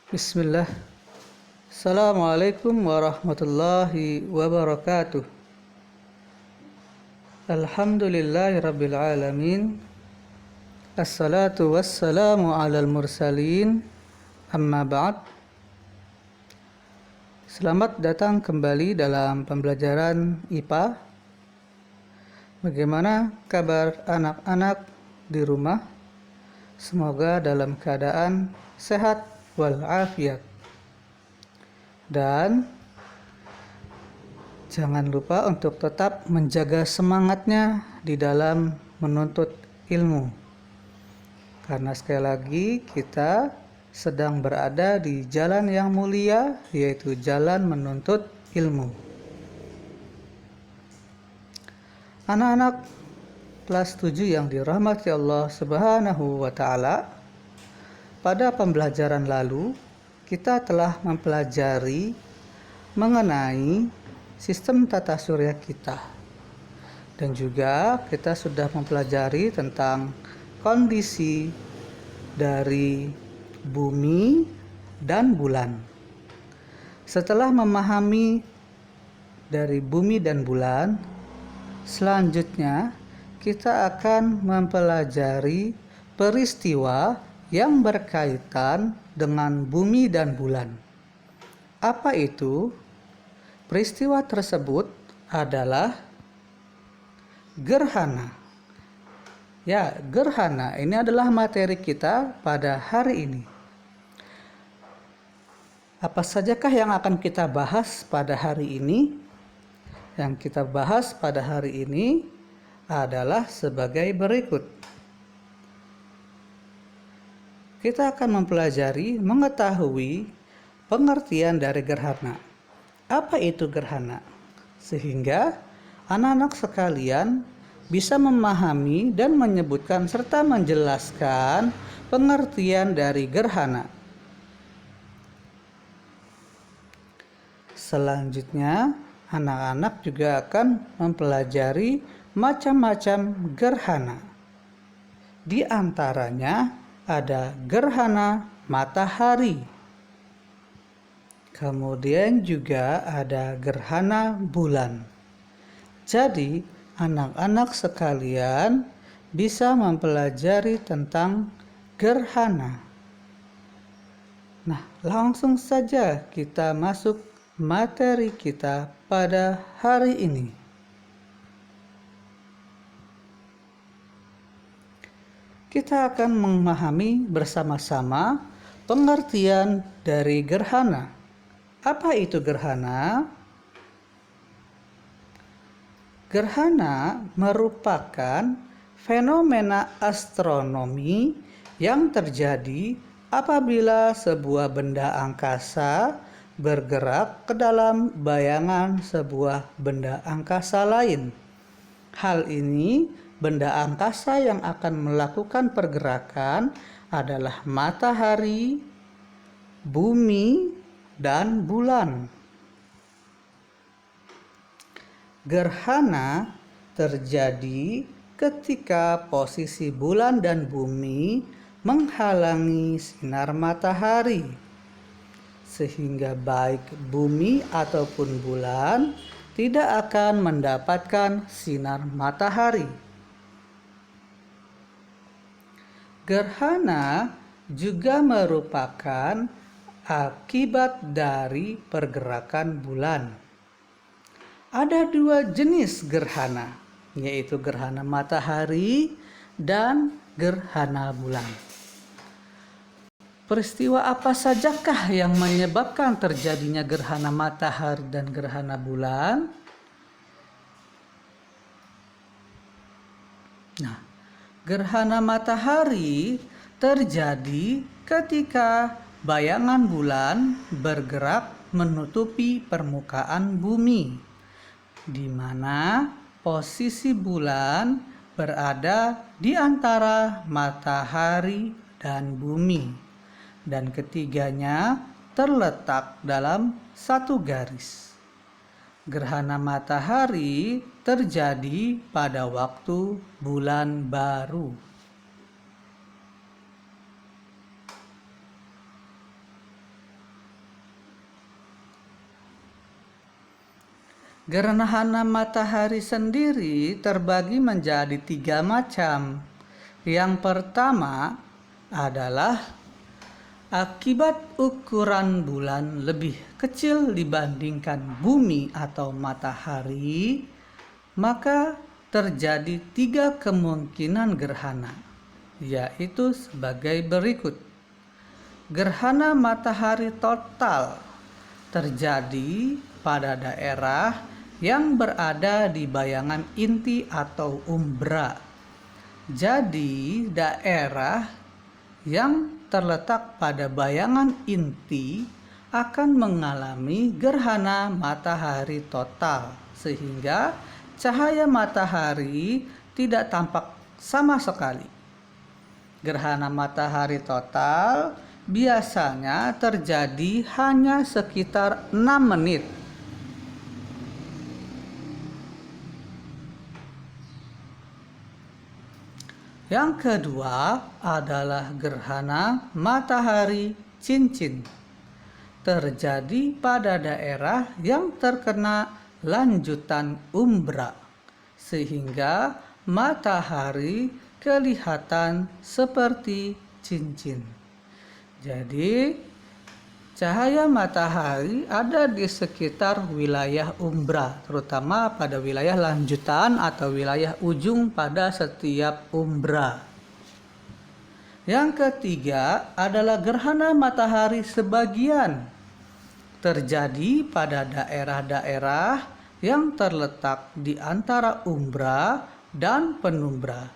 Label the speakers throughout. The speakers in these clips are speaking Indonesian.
Speaker 1: Bismillah. Assalamualaikum warahmatullahi wabarakatuh. Alhamdulillahi rabbil alamin. Assalatu wassalamu alal mursalin. Amma ba'd. Selamat datang kembali dalam pembelajaran IPA. Bagaimana kabar anak-anak di rumah? Semoga dalam keadaan sehat walafiat. Dan jangan lupa untuk tetap menjaga semangatnya di dalam menuntut ilmu. Karena sekali lagi kita sedang berada di jalan yang mulia, yaitu jalan menuntut ilmu. Anak-anak kelas 7 yang dirahmati Allah Subhanahu wa taala, pada pembelajaran lalu kita telah mempelajari mengenai sistem tata surya kita. Dan juga kita sudah mempelajari tentang kondisi dari bumi dan bulan. Setelah memahami dari bumi dan bulan, selanjutnya kita akan mempelajari peristiwa yang berkaitan dengan bumi dan bulan. Apa itu? Peristiwa tersebut adalah gerhana. Ya, gerhana ini adalah materi kita pada hari ini. Apa sajakah yang akan kita bahas pada hari ini? Yang kita bahas pada hari ini adalah sebagai berikut. Kita akan mempelajari, mengetahui pengertian dari gerhana. Apa itu gerhana? Sehingga anak-anak sekalian bisa memahami dan menyebutkan serta menjelaskan pengertian dari gerhana. Selanjutnya, anak-anak juga akan mempelajari macam-macam gerhana. Di antaranya ada gerhana matahari. Kemudian juga ada gerhana bulan. Jadi, anak-anak sekalian bisa mempelajari tentang gerhana. Nah, langsung saja kita masuk materi kita pada hari ini. Kita akan memahami bersama-sama pengertian dari gerhana. Apa itu gerhana? Gerhana merupakan fenomena astronomi yang terjadi apabila sebuah benda angkasa bergerak ke dalam bayangan sebuah benda angkasa lain. Hal ini, benda angkasa yang akan melakukan pergerakan adalah matahari, bumi, dan bulan. Gerhana terjadi ketika posisi bulan dan bumi menghalangi sinar matahari, sehingga baik bumi ataupun bulan tidak akan mendapatkan sinar matahari. Gerhana juga merupakan akibat dari pergerakan bulan. Ada dua jenis gerhana, yaitu gerhana matahari dan gerhana bulan. Peristiwa apa sajakah yang menyebabkan terjadinya gerhana matahari dan gerhana bulan? Nah, gerhana matahari terjadi ketika bayangan bulan bergerak menutupi permukaan bumi, di mana posisi bulan berada di antara matahari dan bumi. Dan ketiganya terletak dalam satu garis. Gerhana matahari terjadi pada waktu bulan baru. Gerhana matahari sendiri terbagi menjadi 3 macam. Yang pertama adalah akibat ukuran bulan lebih kecil dibandingkan bumi atau matahari, maka terjadi 3 kemungkinan gerhana, yaitu sebagai berikut. Gerhana matahari total terjadi pada daerah yang berada di bayangan inti atau umbra. Jadi, daerah yang terletak pada bayangan inti akan mengalami gerhana matahari total, sehingga cahaya matahari tidak tampak sama sekali. Gerhana matahari total biasanya terjadi hanya sekitar 6 menit. Yang kedua adalah gerhana matahari cincin. Terjadi pada daerah yang terkena lanjutan umbra, sehingga matahari kelihatan seperti cincin. Jadi, cahaya matahari ada di sekitar wilayah umbra, terutama pada wilayah lanjutan atau wilayah ujung pada setiap umbra. Yang ketiga adalah gerhana matahari sebagian. Terjadi pada daerah-daerah yang terletak di antara umbra dan penumbra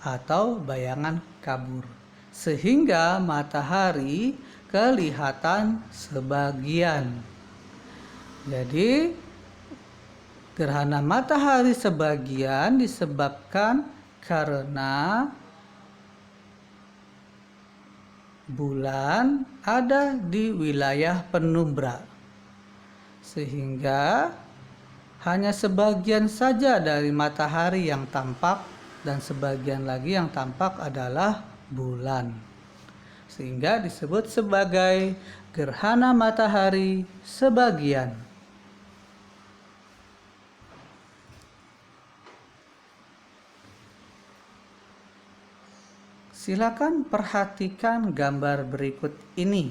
Speaker 1: atau bayangan kabur, sehingga matahari kelihatan sebagian. Jadi, gerhana matahari sebagian disebabkan karena bulan ada di wilayah penumbra, sehingga hanya sebagian saja dari matahari yang tampak dan sebagian lagi yang tampak adalah bulan, sehingga disebut sebagai gerhana matahari sebagian. Silakan perhatikan gambar berikut ini.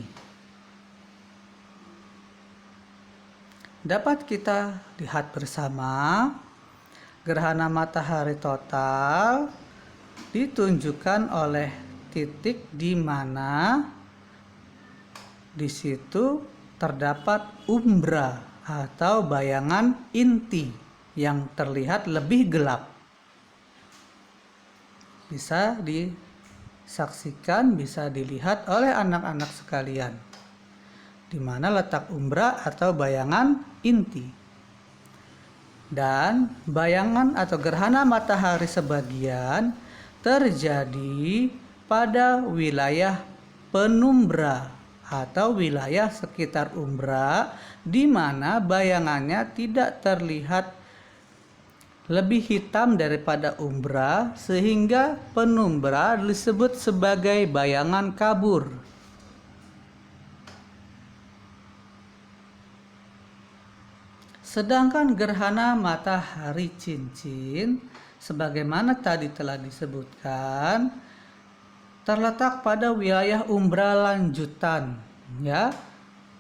Speaker 1: Dapat kita lihat bersama gerhana matahari total ditunjukkan oleh titik di mana di situ terdapat umbra atau bayangan inti yang terlihat lebih gelap. Bisa disaksikan, bisa dilihat oleh anak-anak sekalian di mana letak umbra atau bayangan inti. Dan bayangan atau gerhana matahari sebagian terjadi pada wilayah penumbra atau wilayah sekitar umbra, di mana bayangannya tidak terlihat lebih hitam daripada umbra, sehingga penumbra disebut sebagai bayangan kabur. Sedangkan gerhana matahari cincin, sebagaimana tadi telah disebutkan, terletak pada wilayah umbra lanjutan, ya.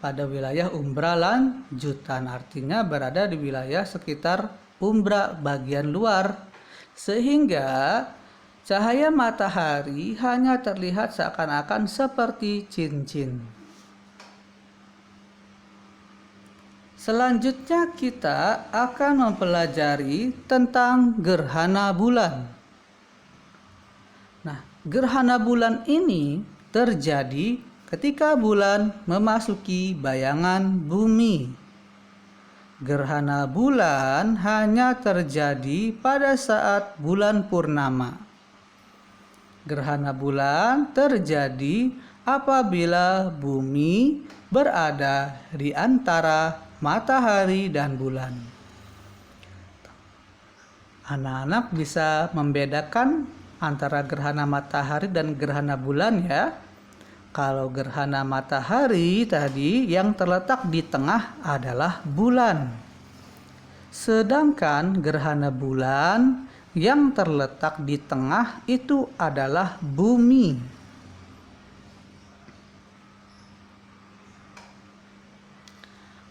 Speaker 1: Pada wilayah umbra lanjutan artinya berada di wilayah sekitar umbra bagian luar, sehingga cahaya matahari hanya terlihat seakan-akan seperti cincin. Selanjutnya kita akan mempelajari tentang gerhana bulan. Nah, gerhana bulan ini terjadi ketika bulan memasuki bayangan bumi. Gerhana bulan hanya terjadi pada saat bulan purnama. Gerhana bulan terjadi apabila bumi berada di antara matahari dan bulan. Anak-anak bisa membedakan antara gerhana matahari dan gerhana bulan, ya. Kalau gerhana matahari tadi yang terletak di tengah adalah bulan. Sedangkan gerhana bulan yang terletak di tengah itu adalah bumi.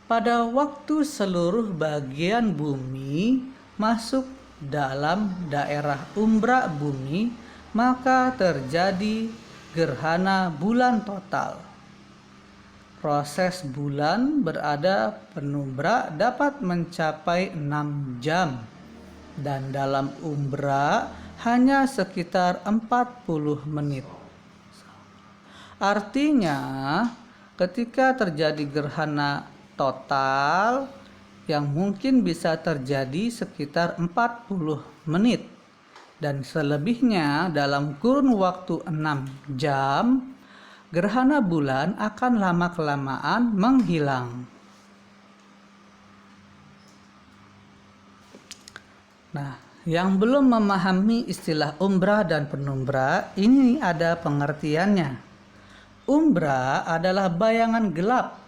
Speaker 1: Pada waktu seluruh bagian bumi masuk dalam daerah umbra bumi, maka terjadi gerhana bulan total. Proses bulan berada penumbra dapat mencapai 6 jam dan dalam umbra hanya sekitar 40 menit. Artinya, ketika terjadi gerhana total yang mungkin bisa terjadi sekitar 40 menit dan selebihnya dalam kurun waktu 6 jam, gerhana bulan akan lama-kelamaan menghilang. Nah, yang belum memahami istilah umbra dan penumbra, ini ada pengertiannya. Umbra adalah bayangan gelap.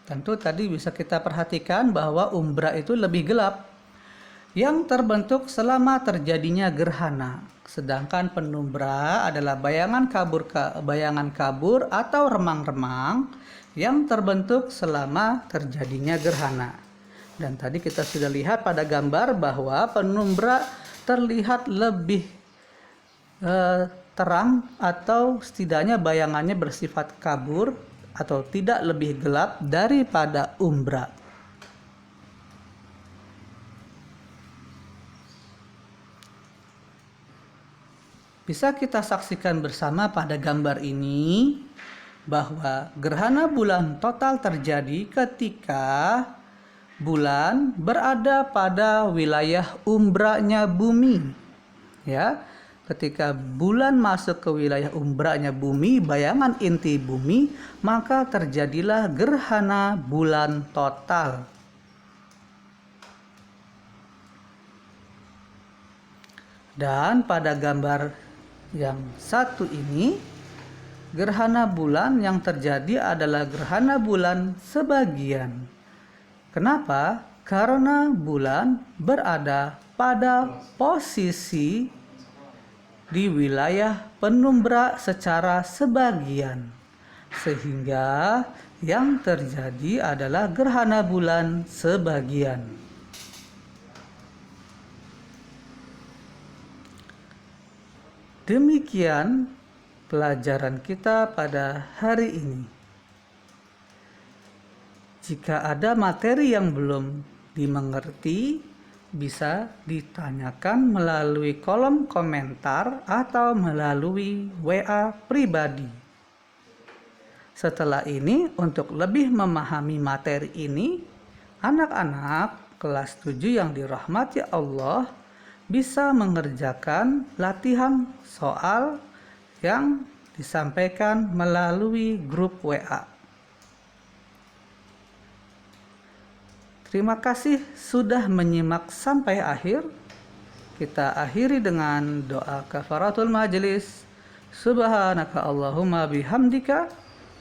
Speaker 1: Tentu tadi bisa kita perhatikan bahwa umbra itu lebih gelap, yang terbentuk selama terjadinya gerhana. Sedangkan penumbra adalah bayangan kabur atau remang-remang yang terbentuk selama terjadinya gerhana. Dan tadi kita sudah lihat pada gambar bahwa penumbra terlihat lebih terang atau setidaknya bayangannya bersifat kabur atau tidak lebih gelap daripada umbra. Bisa kita saksikan bersama pada gambar ini bahwa gerhana bulan total terjadi ketika bulan berada pada wilayah umbranya bumi. Ya, ketika bulan masuk ke wilayah umbranya bumi, bayangan inti bumi, maka terjadilah gerhana bulan total. Dan pada gambar yang satu ini, gerhana bulan yang terjadi adalah gerhana bulan sebagian. Kenapa? Karena bulan berada pada posisi di wilayah penumbra secara sebagian, sehingga yang terjadi adalah gerhana bulan sebagian. Demikian pelajaran kita pada hari ini. Jika ada materi yang belum dimengerti, bisa ditanyakan melalui kolom komentar atau melalui WA pribadi. Setelah ini, untuk lebih memahami materi ini, anak-anak kelas 7 yang dirahmati Allah bisa mengerjakan latihan soal yang disampaikan melalui grup WA. Terima kasih sudah menyimak sampai akhir. Kita akhiri dengan doa kafaratul majelis. Subhanaka Allahumma bihamdika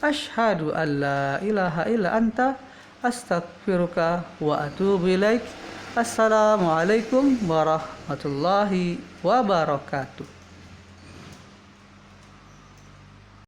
Speaker 1: asyhadu an la ilaha illa anta astaghfiruka wa atubu ilaik. Assalamualaikum warahmatullahi wabarakatuh.